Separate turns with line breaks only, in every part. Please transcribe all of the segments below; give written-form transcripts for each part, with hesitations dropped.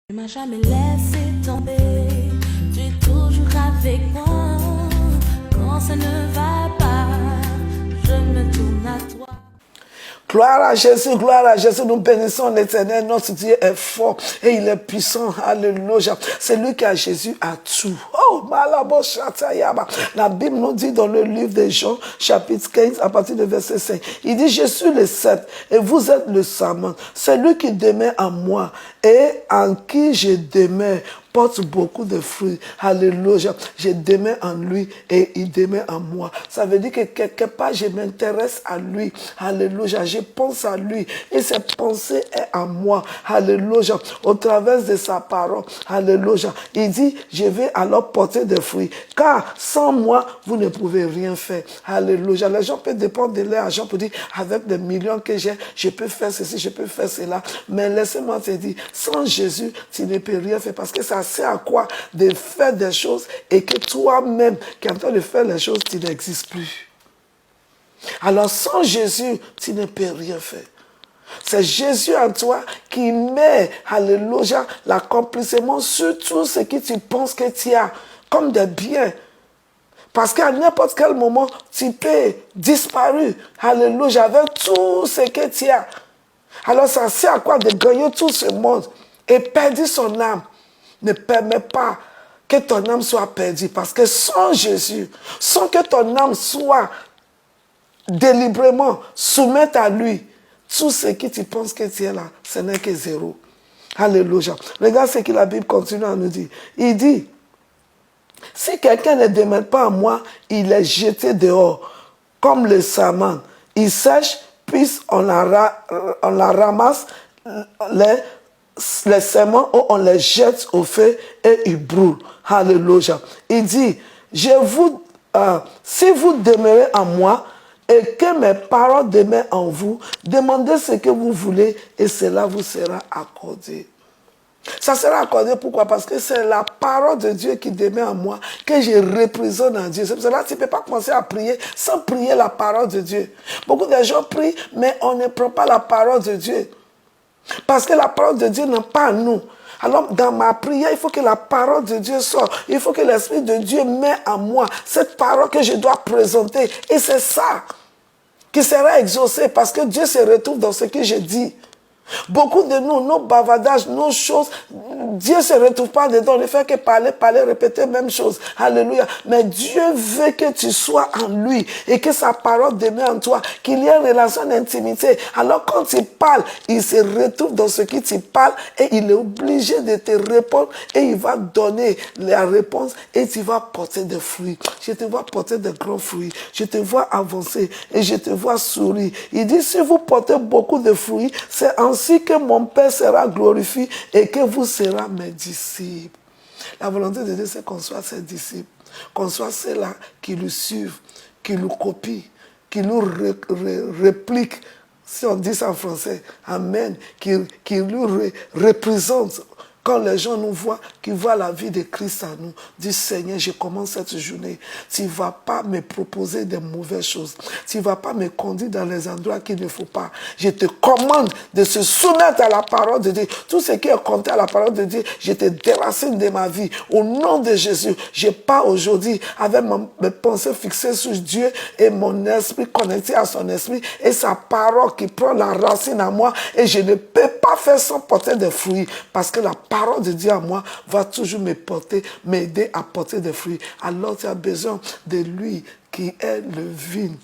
Tu m'as jamais laissé tomber, tu es toujours avec moi. Quand ça ne va pas, je me tourne à toi.
Gloire à Jésus, nous bénissons l'Éternel, notre Dieu est fort et il est puissant, alléluia. C'est lui qui a Jésus à tout. Oh, Malaboshatayaba. La Bible nous dit dans le livre de Jean, chapitre 15, à partir du verset 5, il dit, je suis le cep et vous êtes le sarment. Celui qui demeure en moi et en qui je demeure porte beaucoup de fruits. Alléluia. Je demeure en lui et il demeure en moi. Ça veut dire que quelque part, je m'intéresse à lui. Alléluia. Je pense à lui et ses pensées est en moi. Alléluia. Au travers de sa parole. Alléluia. Il dit, je vais alors porter des fruits. Car sans moi, vous ne pouvez rien faire. Alléluia. Les gens peuvent dépendre de leur argent pour dire, avec des millions que j'ai, je peux faire ceci, je peux faire cela. Mais laissez-moi te dire, sans Jésus, tu ne peux rien faire parce que ça sert à quoi de faire des choses et que toi-même qui es en train de faire les choses, tu n'existes plus. Alors sans Jésus, tu ne peux rien faire. C'est Jésus en toi qui met, alléluia, l'accomplissement sur tout ce que tu penses que tu as comme des biens. Parce qu'à n'importe quel moment, tu peux disparaître, alléluia, avec tout ce que tu as. Alors ça sert à quoi de gagner tout ce monde et perdre son âme? Ne permet pas que ton âme soit perdue. Parce que sans Jésus, sans que ton âme soit délibérément soumette à lui, tout ce que tu penses que tu es là, ce n'est que zéro. Alléluia. Regarde ce que la Bible continue à nous dire. Il dit, si quelqu'un ne demeure pas en moi, il est jeté dehors, comme le sarment. Il sèche, puis on la ramasse, les serments, on les jette au feu et ils brûlent. Alléluia. Il dit, si vous demeurez en moi et que mes paroles demeurent en vous, demandez ce que vous voulez et cela vous sera accordé. Ça sera accordé pourquoi? Parce que c'est la parole de Dieu qui demeure en moi, que je représente en Dieu. C'est pour cela que tu ne peux pas commencer à prier sans prier la parole de Dieu. Beaucoup de gens prient, mais on ne prend pas la parole de Dieu. Parce que la parole de Dieu n'est pas en nous. Alors, dans ma prière, il faut que la parole de Dieu sorte. Il faut que l'Esprit de Dieu mette en moi cette parole que je dois présenter. Et c'est ça qui sera exaucé parce que Dieu se retrouve dans ce que je dis. Beaucoup de nous, nos bavardages, nos choses, Dieu ne se retrouve pas dedans. On ne fait que parler, répéter même chose. Alléluia. Mais Dieu veut que tu sois en lui et que sa parole demeure en toi, qu'il y ait une relation d'intimité. Alors quand tu parles, il se retrouve dans ce que tu parles et il est obligé de te répondre et il va donner la réponse et tu vas porter des fruits. Je te vois porter de grands fruits. Je te vois avancer et je te vois sourire. Il dit, si vous portez beaucoup de fruits, c'est ainsi que mon Père sera glorifié et que vous serez mes disciples. La volonté de Dieu, c'est qu'on soit ses disciples, qu'on soit ceux-là qui le suivent, qui le copient, qui nous répliquent, si on dit ça en français, amen, qui nous représentent. Quand les gens nous voient, qui voient la vie de Christ en nous, disent Seigneur, je commence cette journée. Tu ne vas pas me proposer de mauvaises choses. Tu ne vas pas me conduire dans les endroits qu'il ne faut pas. Je te commande de se soumettre à la parole de Dieu. Tout ce qui est compté à la parole de Dieu, je te déracine de ma vie. Au nom de Jésus, je pars aujourd'hui avec mes pensées fixées sur Dieu et mon esprit connecté à son esprit et sa parole qui prend la racine à moi et je ne peux pas faire sans porter des fruits parce que la parole de Dieu à moi va toujours m'aider à porter des fruits. Alors tu as besoin de lui qui est le vigne.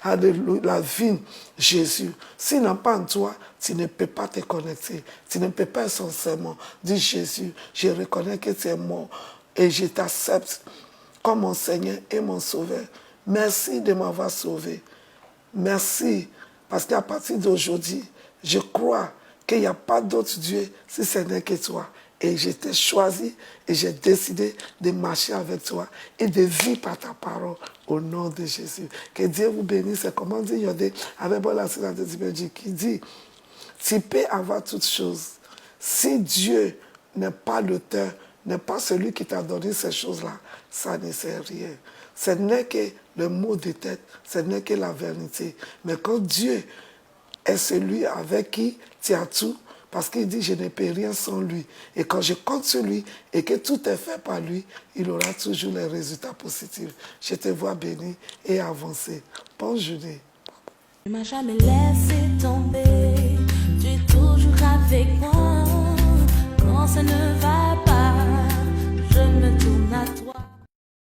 Alléluia, la vigne, Jésus. S'il n'a pas en toi, tu ne peux pas te connecter. Tu ne peux pas sincèrement dire Jésus, je reconnais que tu es mort et je t'accepte comme mon Seigneur et mon Sauveur. Merci de m'avoir sauvé. Merci parce qu'à partir d'aujourd'hui, je crois qu'il n'y a pas d'autre Dieu si ce n'est que toi. Et je t'ai choisi et j'ai décidé de marcher avec toi et de vivre par ta parole au nom de Jésus. Que Dieu vous bénisse. C'est comment dit Yodé avec bon l'enseignant de Dieu qui dit, tu peux avoir toutes choses. Si Dieu n'est pas l'auteur, n'est pas celui qui t'a donné ces choses-là, ça ne sert à rien. Ce n'est que le mot de tête, ce n'est que la vérité. Mais quand Dieu est celui avec qui tu as tout, Parce qu'il dit, je ne peux rien sans lui. Et quand je compte sur lui et que tout est fait par lui, il aura toujours les résultats positifs. Je te vois béni et avancer. Bonne journée.
Tu m'as jamais laissé tomber, tu es toujours avec moi quand ça ne